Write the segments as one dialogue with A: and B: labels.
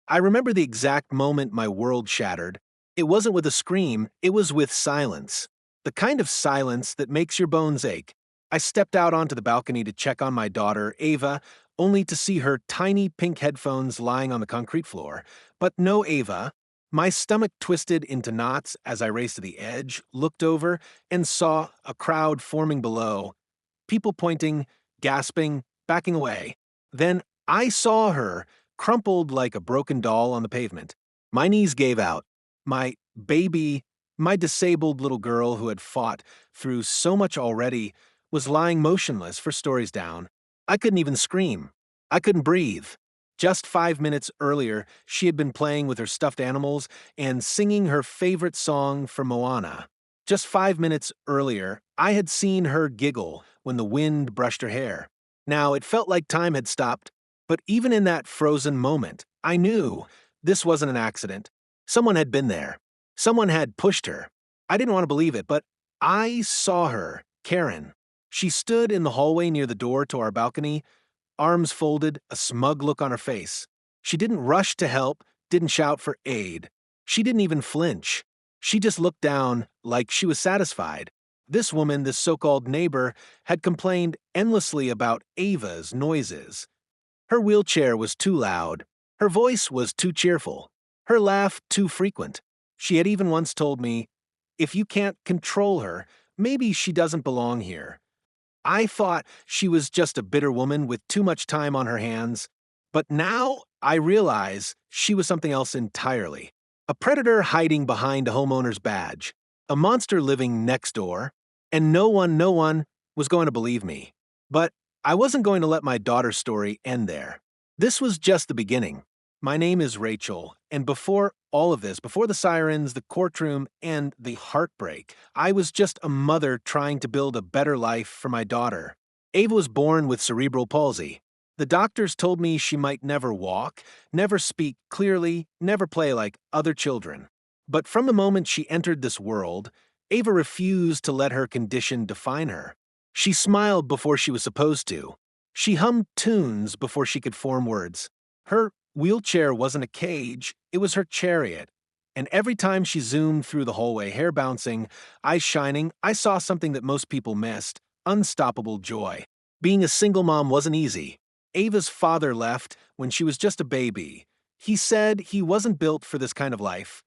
A: I remember the exact moment my world shattered. It wasn't with a scream, it was with silence. The kind of silence that makes your bones ache. I stepped out onto the balcony to check on my daughter, Ava, only to see her tiny pink headphones lying on the concrete floor. But no Ava. My stomach twisted into knots as I raced to the edge, looked over, and saw a crowd forming below. People pointing, gasping, backing away. Then I saw her, crumpled like a broken doll on the pavement. My knees gave out. My baby, my disabled little girl who had fought through so much already, was lying motionless for stories down. I couldn't even scream. I couldn't breathe. Just 5 minutes earlier, she had been playing with her stuffed animals and singing her favorite song from Moana. Just 5 minutes earlier, I had seen her giggle when the wind brushed her hair. Now, it felt like time had stopped, but even in that frozen moment, I knew this wasn't an accident. Someone had been there. Someone had pushed her. I didn't want to believe it, but I saw her, Karen. She stood in the hallway near the door to our balcony, arms folded, a smug look on her face. She didn't rush to help, didn't shout for aid. She didn't even flinch. She just looked down like she was satisfied. This woman, this so-called neighbor, had complained endlessly about Ava's noises. Her wheelchair was too loud. Her voice was too cheerful. Her laugh too frequent. She had even once told me, if you can't control her, maybe she doesn't belong here. I thought she was just a bitter woman with too much time on her hands, but now I realize she was something else entirely. A predator hiding behind a homeowner's badge, a monster living next door, and no one was going to believe me. But I wasn't going to let my daughter's story end there. This was just the beginning. My name is Rachel, and before all of this, before the sirens, the courtroom, and the heartbreak, I was just a mother trying to build a better life for my daughter. Ava was born with cerebral palsy. The doctors told me she might never walk, never speak clearly, never play like other children. But from the moment she entered this world, Ava refused to let her condition define her. She smiled before she was supposed to. She hummed tunes before she could form words. Her wheelchair wasn't a cage, it was her chariot. And every time she zoomed through the hallway, hair bouncing, eyes shining, I saw something that most people missed: unstoppable joy. Being a single mom wasn't easy. Ava's father left when she was just a baby. He said he wasn't built for this kind of life.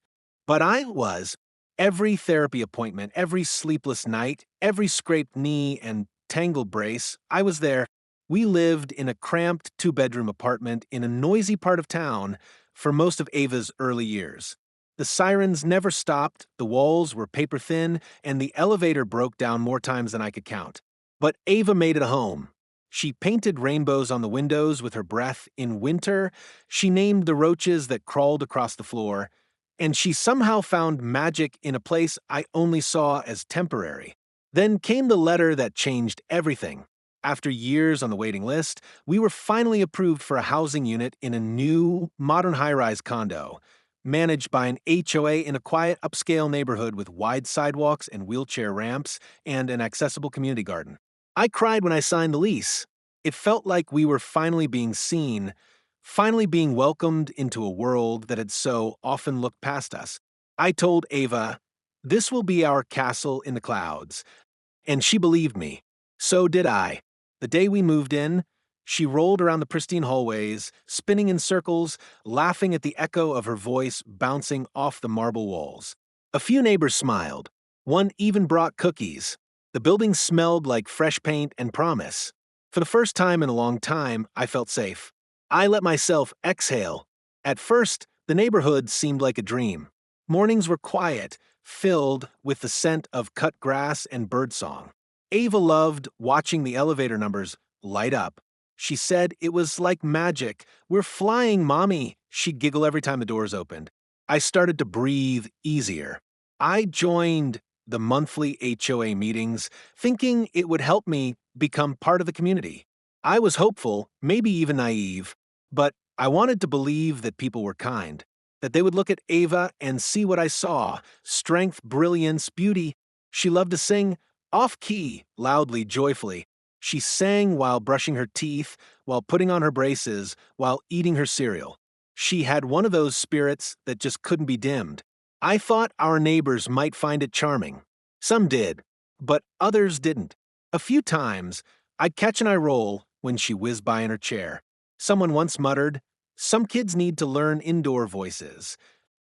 A: But I was. Every therapy appointment, every sleepless night, every scraped knee and tangled brace, I was there. We lived in a cramped two-bedroom apartment in a noisy part of town for most of Ava's early years. The sirens never stopped, the walls were paper thin, and the elevator broke down more times than I could count. But Ava made it a home. She painted rainbows on the windows with her breath in winter, she named the roaches that crawled across the floor, and she somehow found magic in a place I only saw as temporary. Then came the letter that changed everything. After years on the waiting list, we were finally approved for a housing unit in a new, modern high-rise condo, managed by an HOA in a quiet, upscale neighborhood with wide sidewalks and wheelchair ramps and an accessible community garden. I cried when I signed the lease. It felt like we were finally being seen, finally being welcomed into a world that had so often looked past us. I told Ava, "This will be our castle in the clouds." And she believed me. So did I. The day we moved in, she rolled around the pristine hallways, spinning in circles, laughing at the echo of her voice bouncing off the marble walls. A few neighbors smiled. One even brought cookies. The building smelled like fresh paint and promise. For the first time in a long time, I felt safe. I let myself exhale. At first, the neighborhood seemed like a dream. Mornings were quiet, filled with the scent of cut grass and birdsong. Ava loved watching the elevator numbers light up. She said it was like magic. "We're flying, Mommy," she'd giggle every time the doors opened. I started to breathe easier. I joined the monthly HOA meetings, thinking it would help me become part of the community. I was hopeful, maybe even naive, but I wanted to believe that people were kind, that they would look at Ava and see what I saw: strength, brilliance, beauty. She loved to sing, off-key, loudly, joyfully. She sang while brushing her teeth, while putting on her braces, while eating her cereal. She had one of those spirits that just couldn't be dimmed. I thought our neighbors might find it charming. Some did, but others didn't. A few times, I'd catch an eye roll when she whizzed by in her chair. Someone once muttered, "Some kids need to learn indoor voices."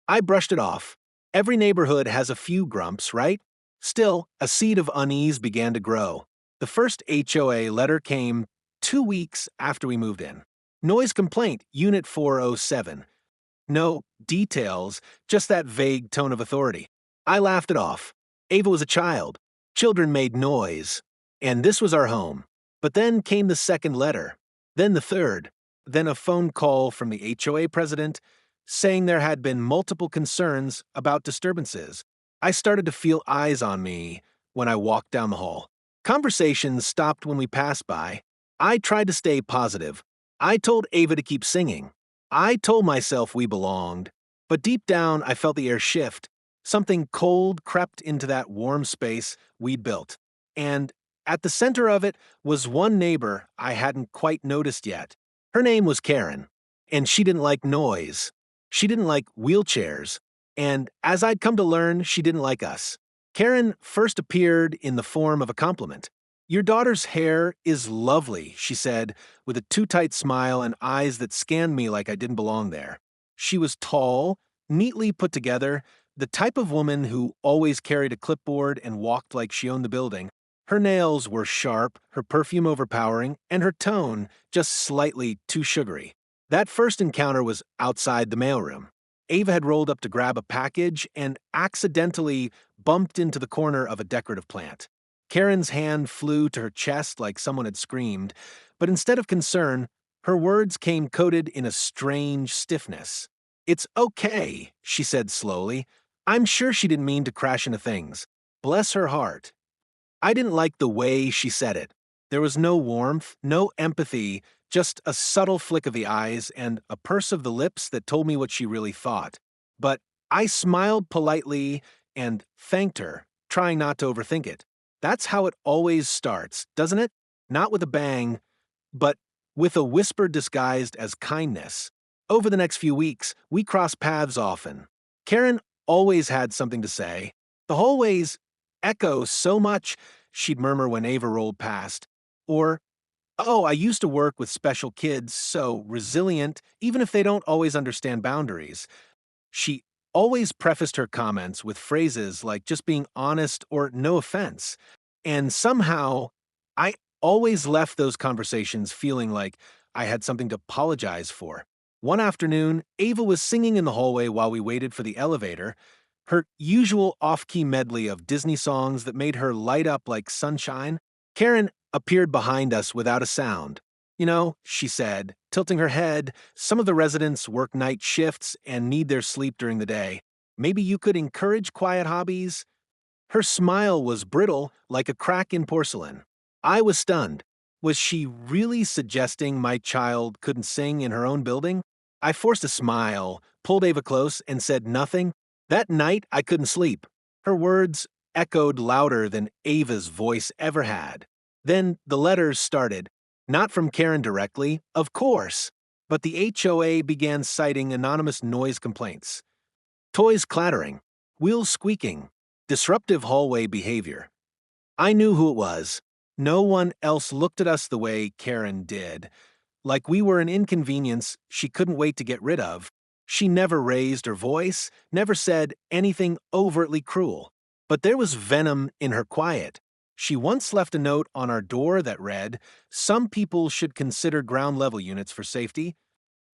A: I brushed it off. Every neighborhood has a few grumps, right? Still, a seed of unease began to grow. The first HOA letter came 2 weeks after we moved in. Noise complaint, Unit 407. No details, just that vague tone of authority. I laughed it off. Ava was a child. Children made noise. And this was our home. But then came the second letter. Then the third. Then a phone call from the HOA president saying there had been multiple concerns about disturbances. I started to feel eyes on me when I walked down the hall. Conversations stopped when we passed by. I tried to stay positive. I told Ava to keep singing. I told myself we belonged. But deep down, I felt the air shift. Something cold crept into that warm space we'd built. And at the center of it was one neighbor I hadn't quite noticed yet. Her name was Karen, and she didn't like noise. She didn't like wheelchairs, and as I'd come to learn, she didn't like us. Karen first appeared in the form of a compliment. "Your daughter's hair is lovely," she said, with a too-tight smile and eyes that scanned me like I didn't belong there. She was tall, neatly put together, the type of woman who always carried a clipboard and walked like she owned the building. Her nails were sharp, her perfume overpowering, and her tone just slightly too sugary. That first encounter was outside the mailroom. Ava had rolled up to grab a package and accidentally bumped into the corner of a decorative plant. Karen's hand flew to her chest like someone had screamed, but instead of concern, her words came coated in a strange stiffness. "It's okay," she said slowly. I'm sure she didn't mean to crash into things. Bless her heart. I didn't like the way she said it. There was no warmth, no empathy, just a subtle flick of the eyes and a purse of the lips that told me what she really thought. But I smiled politely and thanked her, trying not to overthink it. That's how it always starts, doesn't it? Not with a bang, but with a whisper disguised as kindness. Over the next few weeks, we crossed paths often. Karen always had something to say. The hallways echo so much, she'd murmur when Ava rolled past. Or, "Oh, I used to work with special kids, so resilient, even if they don't always understand boundaries." She always prefaced her comments with phrases like just being honest or no offense. And somehow, I always left those conversations feeling like I had something to apologize for. One afternoon, Ava was singing in the hallway while we waited for the elevator, her usual off-key medley of Disney songs that made her light up like sunshine. Karen appeared behind us without a sound. "You know," she said, tilting her head, "some of the residents work night shifts and need their sleep during the day. Maybe you could encourage quiet hobbies?" Her smile was brittle, like a crack in porcelain. I was stunned. Was she really suggesting my child couldn't sing in her own building? I forced a smile, pulled Ava close, and said nothing. That night, I couldn't sleep. Her words echoed louder than Ava's voice ever had. Then the letters started. Not from Karen directly, of course, but the HOA began citing anonymous noise complaints. Toys clattering, wheels squeaking, disruptive hallway behavior. I knew who it was. No one else looked at us the way Karen did. Like we were an inconvenience she couldn't wait to get rid of. She never raised her voice, never said anything overtly cruel. But there was venom in her quiet. She once left a note on our door that read, "Some people should consider ground-level units for safety."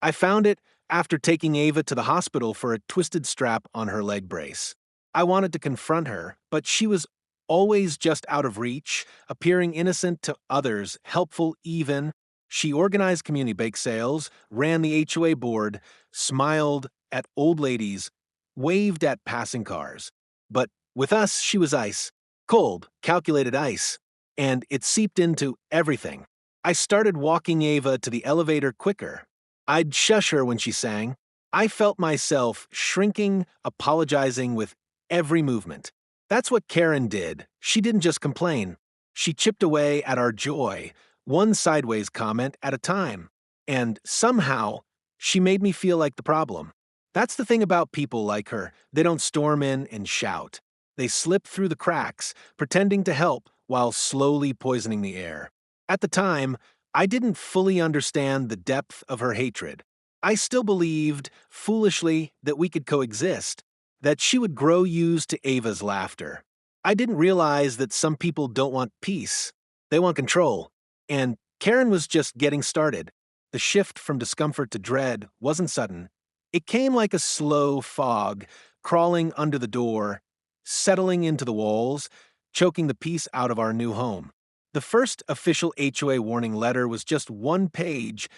A: I found it after taking Ava to the hospital for a twisted strap on her leg brace. I wanted to confront her, but she was always just out of reach, appearing innocent to others, helpful even. She organized community bake sales, ran the HOA board, smiled at old ladies, waved at passing cars. But with us, she was ice. Cold, calculated ice. And it seeped into everything. I started walking Ava to the elevator quicker. I'd shush her when she sang. I felt myself shrinking, apologizing with every movement. That's what Karen did. She didn't just complain. She chipped away at our joy, one sideways comment at a time. And somehow, She made me feel like the problem. That's the thing about people like her. They don't storm in and shout. They slip through the cracks, pretending to help while slowly poisoning the air. At the time, I didn't fully understand the depth of her hatred. I still believed, foolishly, that we could coexist, that she would grow used to Ava's laughter. I didn't realize that some people don't want peace. They want control. And Karen was just getting started. The shift from discomfort to dread wasn't sudden. It came like a slow fog, crawling under the door, settling into the walls, choking the peace out of our new home. The first official HOA warning letter was just one page,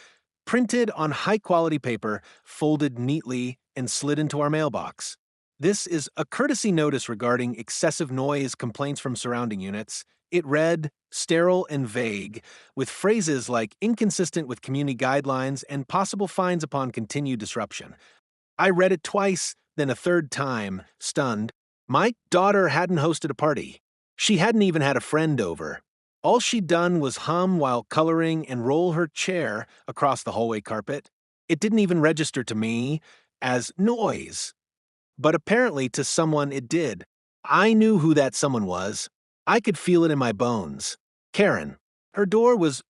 A: printed on high-quality paper, folded neatly, and slid into our mailbox. This is a courtesy notice regarding excessive noise complaints from surrounding units. It read, sterile and vague, with phrases like inconsistent with community guidelines and possible fines upon continued disruption. I read it twice, then a third time, stunned. My daughter hadn't hosted a party. She hadn't even had a friend over. All she'd done was hum while coloring and roll her chair across the hallway carpet. It didn't even register to me as noise. But apparently to someone it did. I knew who that someone was. I could feel it in my bones. Karen. Her door was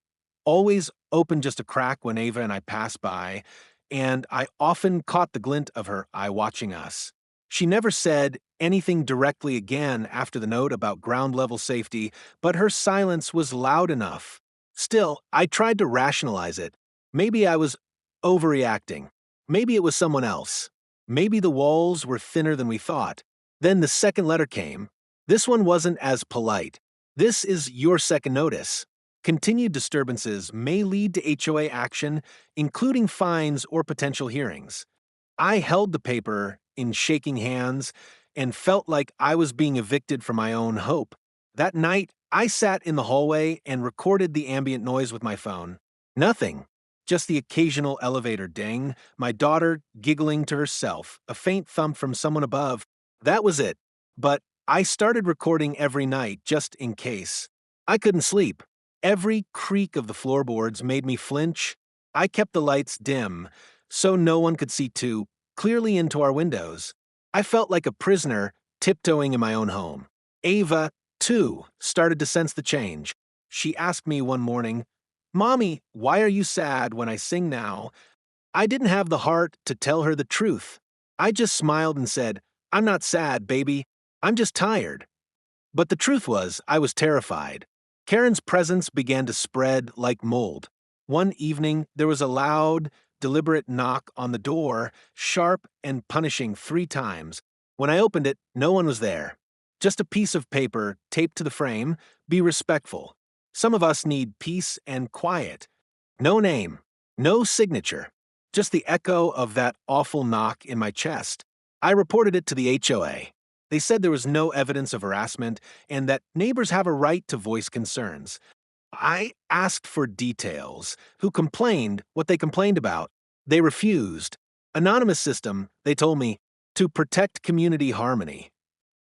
A: always open just a crack when Ava and I passed by, and I often caught the glint of her eye watching us. She never said anything directly again after the note about ground-level safety, but her silence was loud enough. Still, I tried to rationalize it. Maybe I was overreacting. Maybe it was someone else. Maybe the walls were thinner than we thought. Then the second letter came. This one wasn't as polite. This is your second notice. Continued disturbances may lead to HOA action, including fines or potential hearings. I held the paper in shaking hands and felt like I was being evicted from my own hope. That night, I sat in the hallway and recorded the ambient noise with my phone. Nothing. Just the occasional elevator ding, my daughter giggling to herself, a faint thump from someone above. That was it. But I started recording every night just in case. I couldn't sleep. Every creak of the floorboards made me flinch. I kept the lights dim, so no one could see too clearly into our windows. I felt like a prisoner tiptoeing in my own home. Ava, too, started to sense the change. She asked me one morning, "Mommy, why are you sad when I sing now?" I didn't have the heart to tell her the truth. I just smiled and said, "I'm not sad, baby. I'm just tired." But the truth was, I was terrified. Karen's presence began to spread like mold. One evening, there was a loud, deliberate knock on the door, sharp and punishing 3 times. When I opened it, no one was there. Just a piece of paper taped to the frame. Be respectful. Some of us need peace and quiet. No name, no signature, just the echo of that awful knock in my chest. I reported it to the HOA. They said there was no evidence of harassment and that neighbors have a right to voice concerns. I asked for details. Who complained, what they complained about. They refused. Anonymous system, they told me, to protect community harmony.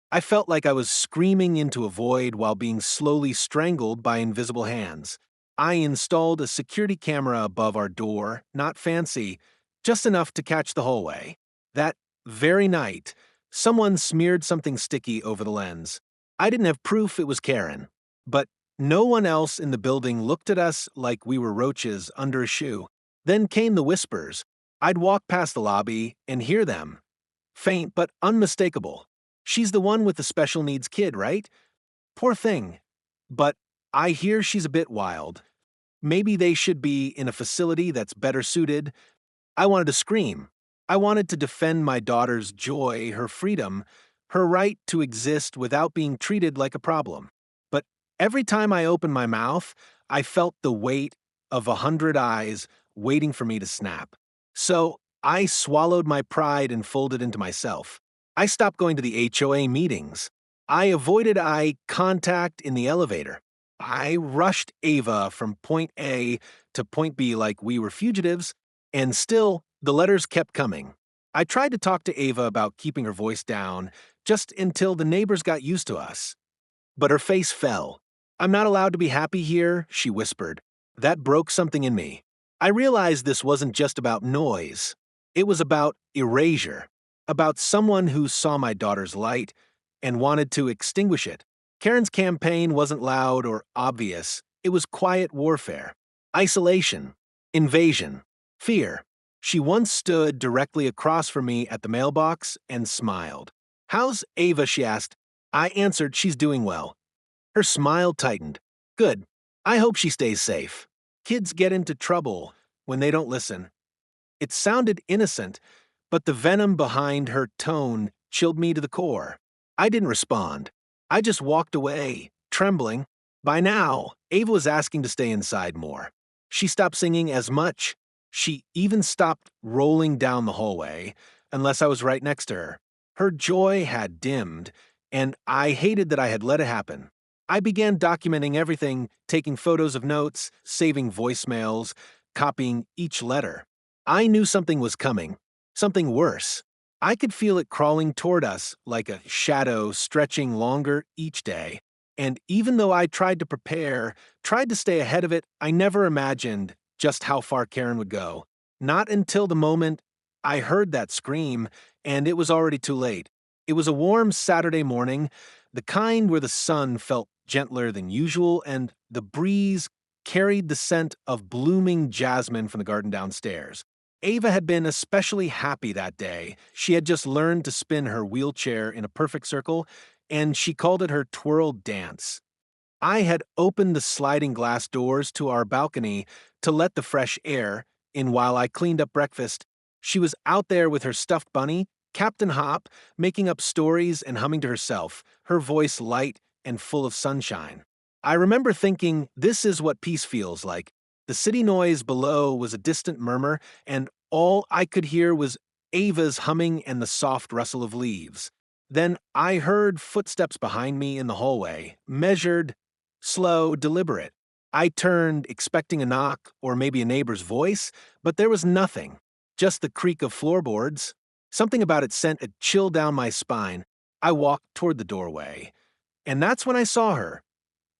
A: I felt like I was screaming into a void while being slowly strangled by invisible hands. I installed a security camera above our door, not fancy, just enough to catch the hallway. That very night, someone smeared something sticky over the lens. I didn't have proof it was Karen, but no one else in the building looked at us like we were roaches under a shoe. Then came the whispers. I'd walk past the lobby and hear them. Faint but unmistakable. "She's the one with the special needs kid, right? Poor thing. But I hear she's a bit wild. Maybe they should be in a facility that's better suited." I wanted to scream. I wanted to defend my daughter's joy, her freedom, her right to exist without being treated like a problem. But every time I opened my mouth, I felt the weight of 100 eyes waiting for me to snap. So I swallowed my pride and folded into myself. I stopped going to the HOA meetings. I avoided eye contact in the elevator. I rushed Ava from point A to point B like we were fugitives, and still, the letters kept coming. I tried to talk to Ava about keeping her voice down, just until the neighbors got used to us. But her face fell. "I'm not allowed to be happy here," she whispered. That broke something in me. I realized this wasn't just about noise. It was about erasure, about someone who saw my daughter's light and wanted to extinguish it. Karen's campaign wasn't loud or obvious. It was quiet warfare. Isolation, invasion, fear. She once stood directly across from me at the mailbox and smiled. "How's Ava?" she asked. I answered, "She's doing well." Her smile tightened. "Good. I hope she stays safe. Kids get into trouble when they don't listen." It sounded innocent, but the venom behind her tone chilled me to the core. I didn't respond. I just walked away, trembling. By now, Ava was asking to stay inside more. She stopped singing as much. She even stopped rolling down the hallway, unless I was right next to her. Her joy had dimmed, and I hated that I had let it happen. I began documenting everything, taking photos of notes, saving voicemails, copying each letter. I knew something was coming, something worse. I could feel it crawling toward us like a shadow stretching longer each day. And even though I tried to prepare, tried to stay ahead of it, I never imagined just how far Karen would go. Not until the moment I heard that scream, and it was already too late. It was a warm Saturday morning, the kind where the sun felt gentler than usual, and the breeze carried the scent of blooming jasmine from the garden downstairs. Ava had been especially happy that day. She had just learned to spin her wheelchair in a perfect circle, and she called it her twirl dance. I had opened the sliding glass doors to our balcony to let the fresh air in while I cleaned up breakfast. She was out there with her stuffed bunny, Captain Hop, making up stories and humming to herself, her voice light and full of sunshine. I remember thinking, this is what peace feels like. The city noise below was a distant murmur, and all I could hear was Ava's humming and the soft rustle of leaves. Then I heard footsteps behind me in the hallway, measured, slow, deliberate. I turned, expecting a knock or maybe a neighbor's voice, but there was nothing, just the creak of floorboards. Something about it sent a chill down my spine. I walked toward the doorway, and that's when I saw her.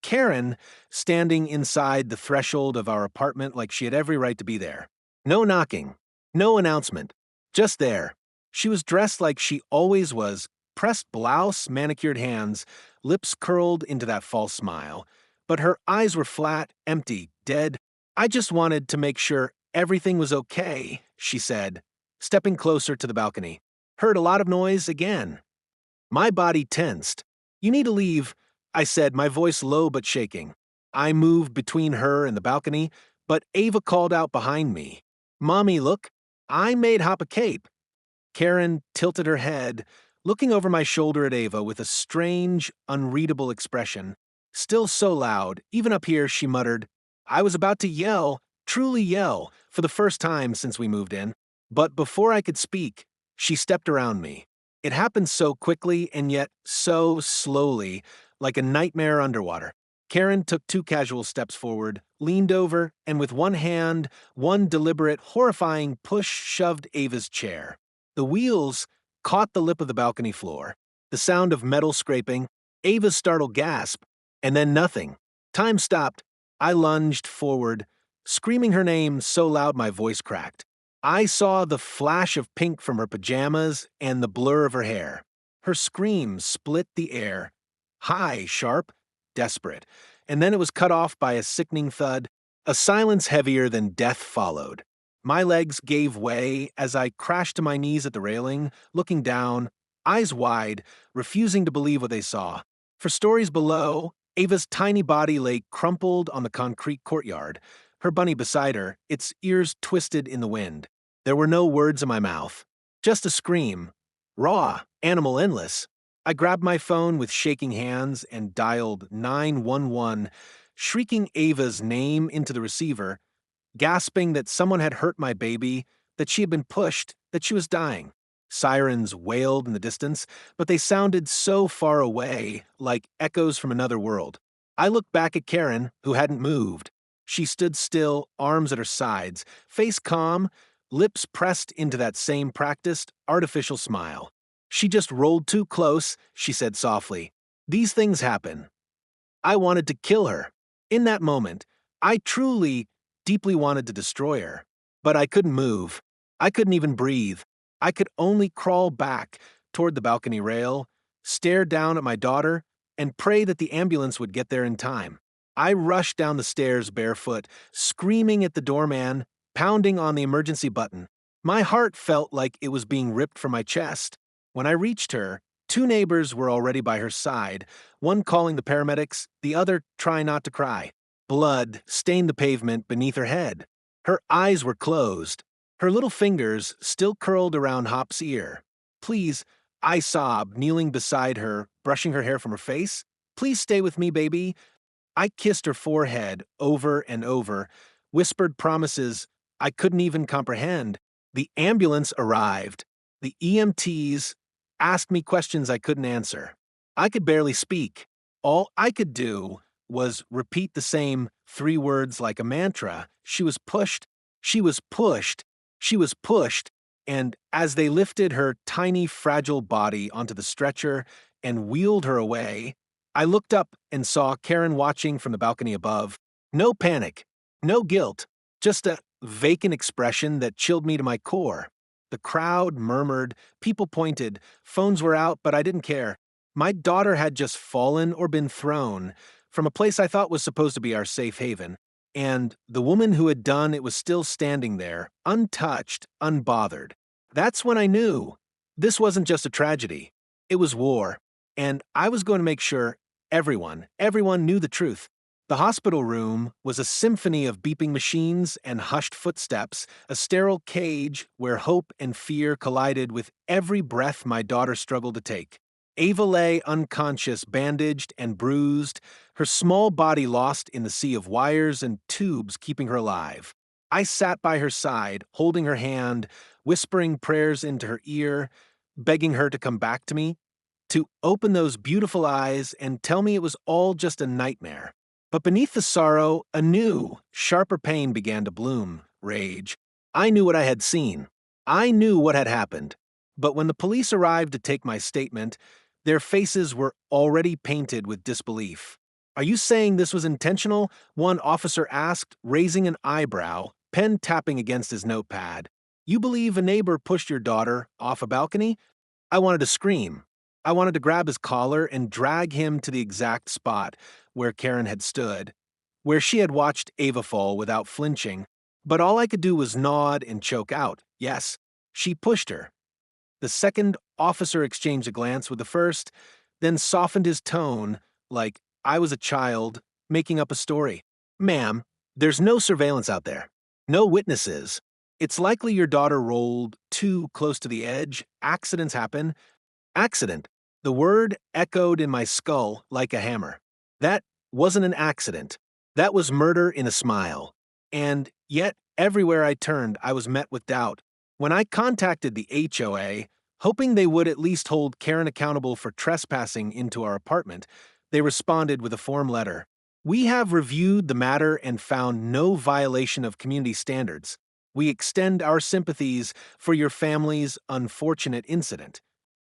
A: Karen, standing inside the threshold of our apartment like she had every right to be there. No knocking, no announcement, just there. She was dressed like she always was, pressed blouse, manicured hands, lips curled into that false smile. But her eyes were flat, empty, dead. "I just wanted to make sure everything was okay," she said, stepping closer to the balcony. Heard a lot of noise again. My body tensed. "You need to leave," I said, my voice low but shaking. I moved between her and the balcony, but Ava called out behind me. "Mommy, look, I made Hop a cape." Karen tilted her head, looking over my shoulder at Ava with a strange, unreadable expression. Still so loud, even up here, she muttered. I was about to yell, truly yell, for the first time since we moved in. But before I could speak, she stepped around me. It happened so quickly and yet so slowly, like a nightmare underwater. Karen took 2 casual steps forward, leaned over, and with one hand, one deliberate, horrifying push shoved Ava's chair. The wheels caught the lip of the balcony floor. The sound of metal scraping, Ava's startled gasp, and then nothing. Time stopped. I lunged forward, screaming her name so loud my voice cracked. I saw the flash of pink from her pajamas and the blur of her hair. Her scream split the air. High, sharp, desperate. And then it was cut off by a sickening thud. A silence heavier than death followed. My legs gave way as I crashed to my knees at the railing, looking down, eyes wide, refusing to believe what they saw. For stories below, Ava's tiny body lay crumpled on the concrete courtyard, her bunny beside her, its ears twisted in the wind. There were no words in my mouth, just a scream, raw, animal, endless. I grabbed my phone with shaking hands and dialed 911, shrieking Ava's name into the receiver, gasping that someone had hurt my baby, that she had been pushed, that she was dying. Sirens wailed in the distance, but they sounded so far away, like echoes from another world. I looked back at Karen, who hadn't moved. She stood still, arms at her sides, face calm, lips pressed into that same practiced, artificial smile. She just rolled too close, she said softly. These things happen. I wanted to kill her. In that moment, I truly deeply wanted to destroy her. But I couldn't move. I couldn't even breathe. I could only crawl back toward the balcony rail, stare down at my daughter, and pray that the ambulance would get there in time. I rushed down the stairs barefoot, screaming at the doorman, pounding on the emergency button. My heart felt like it was being ripped from my chest. When I reached her, two neighbors were already by her side, one calling the paramedics, the other trying not to cry. Blood stained the pavement beneath her head. Her eyes were closed. Her little fingers still curled around Hop's ear. "Please," I sobbed, kneeling beside her, brushing her hair from her face. "Please stay with me, baby." I kissed her forehead over and over, whispered promises I couldn't even comprehend. The ambulance arrived. The EMTs asked me questions I couldn't answer. I could barely speak. All I could do was repeat the same three words like a mantra. She was pushed, she was pushed, she was pushed, and as they lifted her tiny, fragile body onto the stretcher and wheeled her away, I looked up and saw Karen watching from the balcony above. No panic, no guilt, just a vacant expression that chilled me to my core. The crowd murmured, people pointed, phones were out, but I didn't care. My daughter had just fallen or been thrown from a place I thought was supposed to be our safe haven, and the woman who had done it was still standing there, untouched, unbothered. That's when I knew this wasn't just a tragedy. It was war, and I was going to make sure everyone knew the truth. The hospital room was a symphony of beeping machines and hushed footsteps, a sterile cage where hope and fear collided with every breath my daughter struggled to take. Ava lay unconscious, bandaged and bruised, her small body lost in the sea of wires and tubes keeping her alive. I sat by her side, holding her hand, whispering prayers into her ear, begging her to come back to me, to open those beautiful eyes and tell me it was all just a nightmare. But beneath the sorrow, a new, sharper pain began to bloom, rage. I knew what I had seen. I knew what had happened. But when the police arrived to take my statement, their faces were already painted with disbelief. "Are you saying this was intentional?" one officer asked, raising an eyebrow, pen tapping against his notepad. "You believe a neighbor pushed your daughter off a balcony?" I wanted to scream. I wanted to grab his collar and drag him to the exact spot where Karen had stood, where she had watched Ava fall without flinching, but all I could do was nod and choke out, "Yes, she pushed her." The second officer exchanged a glance with the first, then softened his tone like I was a child making up a story. "Ma'am, there's no surveillance out there. No witnesses. It's likely your daughter rolled too close to the edge. Accidents happen." Accident. The word echoed in my skull like a hammer. That wasn't an accident. That was murder in a smile. And yet, everywhere I turned, I was met with doubt. When I contacted the HOA, hoping they would at least hold Karen accountable for trespassing into our apartment, they responded with a form letter. "We have reviewed the matter and found no violation of community standards. We extend our sympathies for your family's unfortunate incident."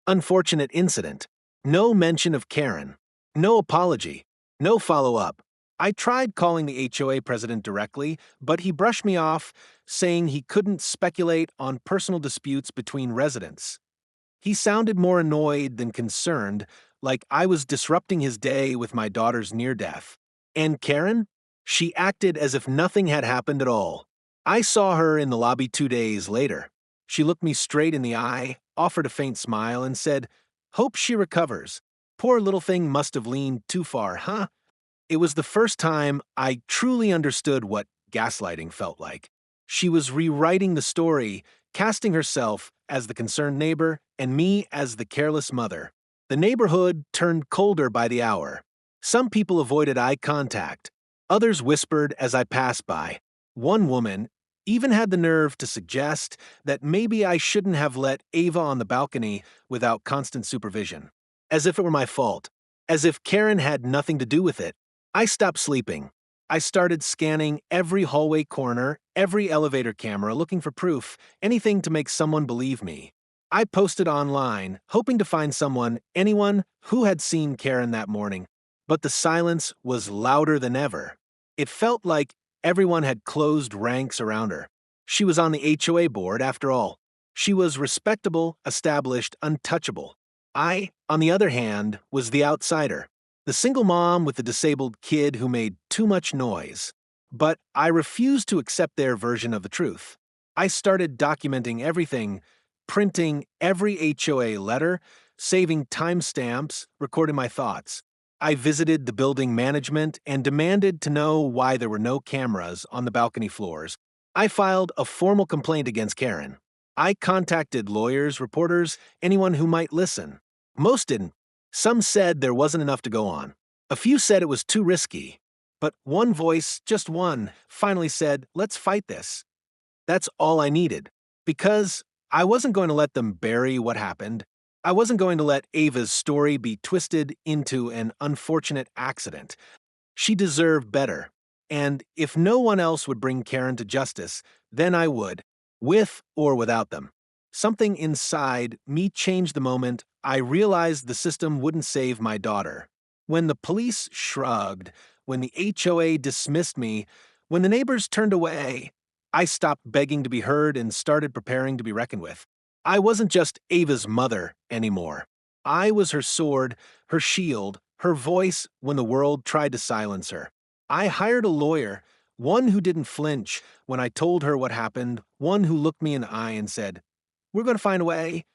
A: Unfortunate incident. No mention of Karen. No apology. No follow-up. I tried calling the HOA president directly, but he brushed me off, saying he couldn't speculate on personal disputes between residents. He sounded more annoyed than concerned, like I was disrupting his day with my daughter's near-death. And Karen? She acted as if nothing had happened at all. I saw her in the lobby 2 days later. She looked me straight in the eye, offered a faint smile, and said, "Hope she recovers. Poor little thing must have leaned too far, huh?" It was the first time I truly understood what gaslighting felt like. She was rewriting the story, casting herself as the concerned neighbor and me as the careless mother. The neighborhood turned colder by the hour. Some people avoided eye contact. Others whispered as I passed by. One woman even had the nerve to suggest that maybe I shouldn't have let Ava on the balcony without constant supervision. As if it were my fault. As if Karen had nothing to do with it. I stopped sleeping. I started scanning every hallway corner, every elevator camera, looking for proof, anything to make someone believe me. I posted online, hoping to find anyone who had seen Karen that morning, but the silence was louder than ever. It felt like Everyone had closed ranks around her. She was on the HOA board, after all. She was respectable, established, untouchable. I, on the other hand, was the outsider, the single mom with the disabled kid who made too much noise. But I refused to accept their version of the truth. I started documenting everything, printing every HOA letter, saving timestamps, recording my thoughts. I visited the building management and demanded to know why there were no cameras on the balcony floors. I filed a formal complaint against Karen. I contacted lawyers, reporters, anyone who might listen. Most didn't. Some said there wasn't enough to go on. A few said it was too risky. But one voice, just one, finally said, "Let's fight this." That's all I needed. Because I wasn't going to let them bury what happened. I wasn't going to let Ava's story be twisted into an unfortunate accident. She deserved better. And if no one else would bring Karen to justice, then I would, with or without them. Something inside me changed the moment I realized the system wouldn't save my daughter. When the police shrugged, when the HOA dismissed me, when the neighbors turned away, I stopped begging to be heard and started preparing to be reckoned with. I wasn't just Ava's mother anymore. I was her sword, her shield, her voice when the world tried to silence her. I hired a lawyer, one who didn't flinch when I told her what happened, one who looked me in the eye and said, "We're going to find a way."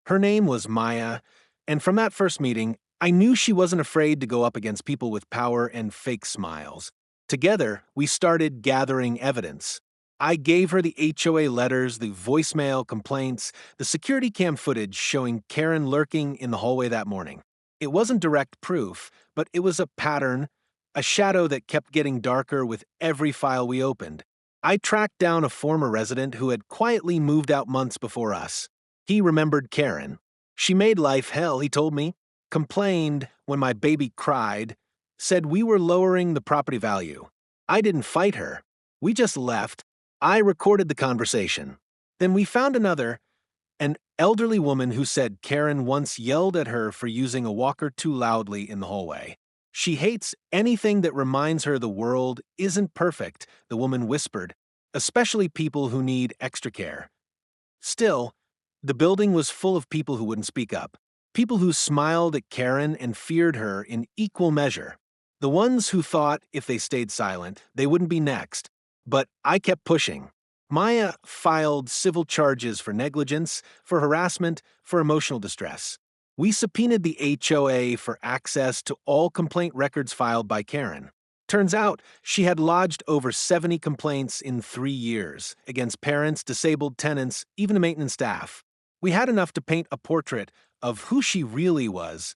A: Her name was Maya, and from that first meeting, I knew she wasn't afraid to go up against people with power and fake smiles. Together, we started gathering evidence. I gave her the HOA letters, the voicemail complaints, the security cam footage showing Karen lurking in the hallway that morning. It wasn't direct proof, but it was a pattern, a shadow that kept getting darker with every file we opened. I tracked down a former resident who had quietly moved out months before us. He remembered Karen. She made life hell, he told me, complained when my baby cried, said we were lowering the property value. I didn't fight her. We just left. I recorded the conversation. Then we found another, an elderly woman who said Karen once yelled at her for using a walker too loudly in the hallway. She hates anything that reminds her the world isn't perfect, the woman whispered, especially people who need extra care. Still, the building was full of people who wouldn't speak up, people who smiled at Karen and feared her in equal measure. The ones who thought if they stayed silent, they wouldn't be next. But I kept pushing. Maya filed civil charges for negligence, for harassment, for emotional distress. We subpoenaed the HOA for access to all complaint records filed by Karen. Turns out she had lodged over 70 complaints in 3 years against parents, disabled tenants, even the maintenance staff. We had enough to paint a portrait of who she really was.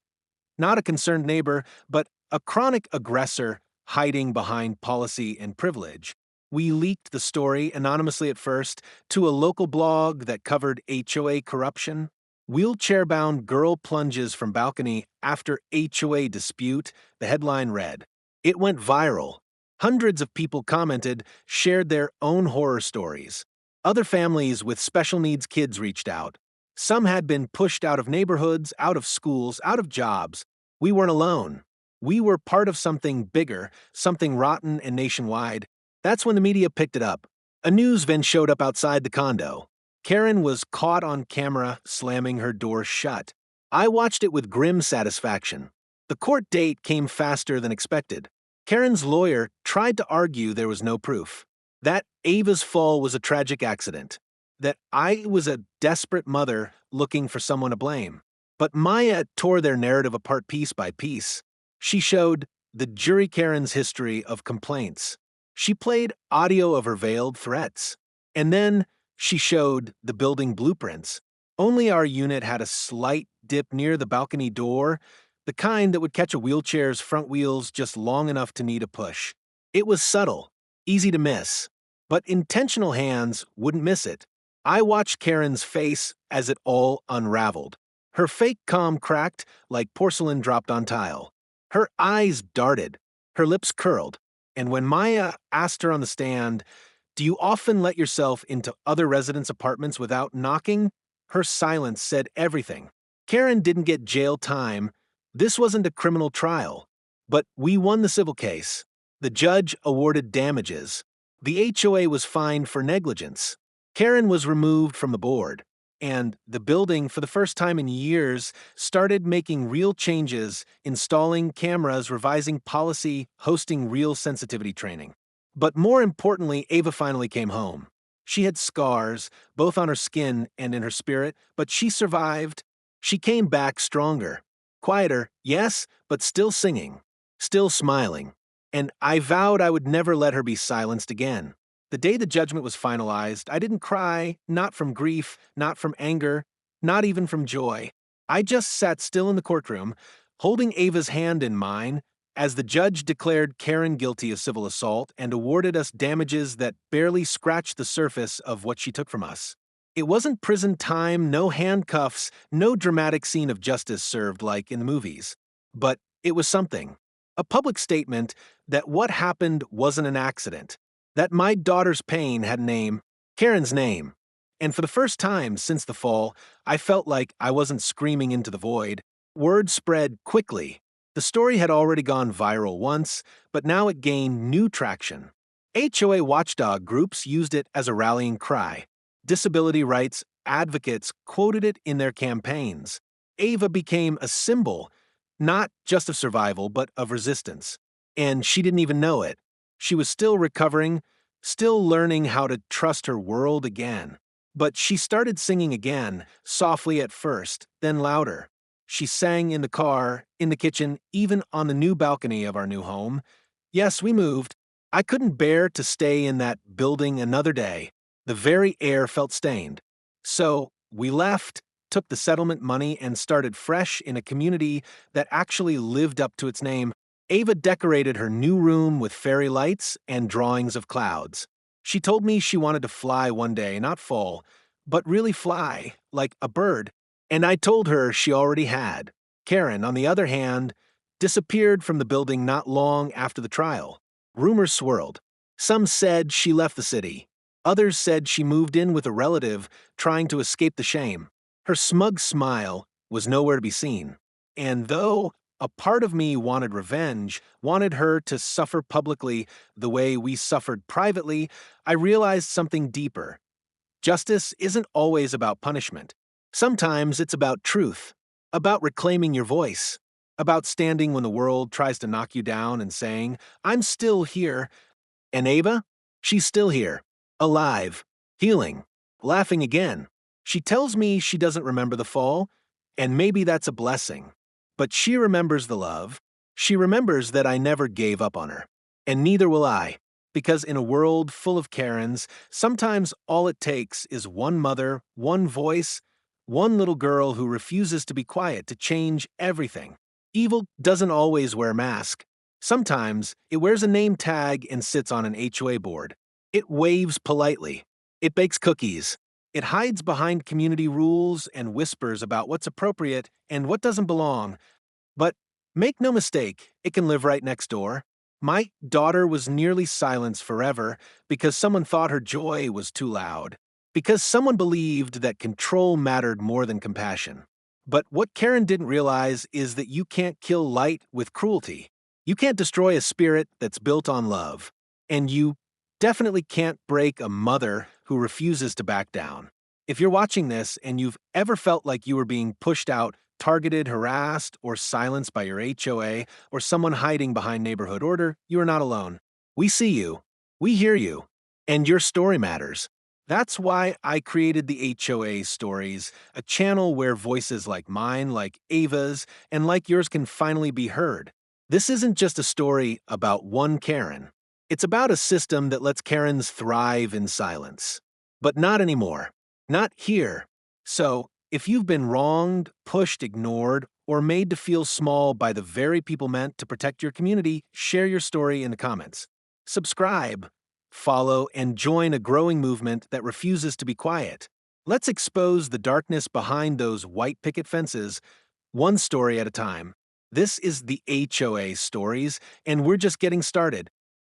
A: Not a concerned neighbor, but a chronic aggressor hiding behind policy and privilege. We leaked the story, anonymously at first, to a local blog that covered HOA corruption. Wheelchair-bound girl plunges from balcony after HOA dispute, the headline read. It went viral. Hundreds of people commented, shared their own horror stories. Other families with special needs kids reached out. Some had been pushed out of neighborhoods, out of schools, out of jobs. We weren't alone. We were part of something bigger, something rotten and nationwide. That's when the media picked it up. A news van showed up outside the condo. Karen was caught on camera slamming her door shut. I watched it with grim satisfaction. The court date came faster than expected. Karen's lawyer tried to argue there was no proof. That Ava's fall was a tragic accident. That I was a desperate mother looking for someone to blame. But Maya tore their narrative apart piece by piece. She showed the jury Karen's history of complaints. She played audio of her veiled threats. And then she showed the building blueprints. Only our unit had a slight dip near the balcony door, the kind that would catch a wheelchair's front wheels just long enough to need a push. It was subtle, easy to miss, but intentional hands wouldn't miss it. I watched Karen's face as it all unraveled. Her fake calm cracked like porcelain dropped on tile. Her eyes darted, her lips curled, and when Maya asked her on the stand, "Do you often let yourself into other residents' apartments without knocking?" her silence said everything. Karen didn't get jail time. This wasn't a criminal trial. But we won the civil case. The judge awarded damages. The HOA was fined for negligence. Karen was removed from the board. And the building, for the first time in years, started making real changes, installing cameras, revising policy, hosting real sensitivity training. But more importantly, Ava finally came home. She had scars, both on her skin and in her spirit, but she survived. She came back stronger. Quieter, yes, but still singing, still smiling. And I vowed I would never let her be silenced again. The day the judgment was finalized, I didn't cry, not from grief, not from anger, not even from joy. I just sat still in the courtroom, holding Ava's hand in mine, as the judge declared Karen guilty of civil assault and awarded us damages that barely scratched the surface of what she took from us. It wasn't prison time, no handcuffs, no dramatic scene of justice served like in the movies. But it was something. A public statement that what happened wasn't an accident, that my daughter's pain had a name, Karen's name. And for the first time since the fall, I felt like I wasn't screaming into the void. Word spread quickly. The story had already gone viral once, but now it gained new traction. HOA watchdog groups used it as a rallying cry. Disability rights advocates quoted it in their campaigns. Ava became a symbol, not just of survival, but of resistance. And she didn't even know it. She was still recovering, still learning how to trust her world again. But she started singing again, softly at first, then louder. She sang in the car, in the kitchen, even on the new balcony of our new home. Yes, we moved. I couldn't bear to stay in that building another day. The very air felt stained. So we left, took the settlement money, and started fresh in a community that actually lived up to its name. Ava decorated her new room with fairy lights and drawings of clouds. She told me she wanted to fly one day, not fall, but really fly, like a bird. And I told her she already had. Karen, on the other hand, disappeared from the building not long after the trial. Rumors swirled. Some said she left the city. Others said she moved in with a relative, trying to escape the shame. Her smug smile was nowhere to be seen. And though a part of me wanted revenge, wanted her to suffer publicly the way we suffered privately, I realized something deeper. Justice isn't always about punishment. Sometimes it's about truth, about reclaiming your voice, about standing when the world tries to knock you down and saying, "I'm still here." And Ava? She's still here, alive, healing, laughing again. She tells me she doesn't remember the fall, and maybe that's a blessing. But she remembers the love. She remembers that I never gave up on her. And neither will I, because in a world full of Karens, sometimes all it takes is one mother, one voice, one little girl who refuses to be quiet to change everything. Evil doesn't always wear a mask. Sometimes it wears a name tag and sits on an HOA board. It waves politely. It bakes cookies. It hides behind community rules and whispers about what's appropriate and what doesn't belong. But make no mistake, it can live right next door. My daughter was nearly silenced forever because someone thought her joy was too loud, because someone believed that control mattered more than compassion. But what Karen didn't realize is that you can't kill light with cruelty. You can't destroy a spirit that's built on love. And you definitely can't break a mother who refuses to back down. If you're watching this and you've ever felt like you were being pushed out, targeted, harassed, or silenced by your HOA or someone hiding behind neighborhood order, you are not alone. We see you. We hear you. And your story matters. That's why I created the HOA Stories, a channel where voices like mine, like Ava's, and like yours can finally be heard. This isn't just a story about one Karen. It's about a system that lets Karens thrive in silence. But not anymore. Not here. So, if you've been wronged, pushed, ignored, or made to feel small by the very people meant to protect your community, share your story in the comments. Subscribe, follow, and join a growing movement that refuses to be quiet. Let's expose the darkness behind those white picket fences, one story at a time. This is the HOA Stories, and we're just getting started.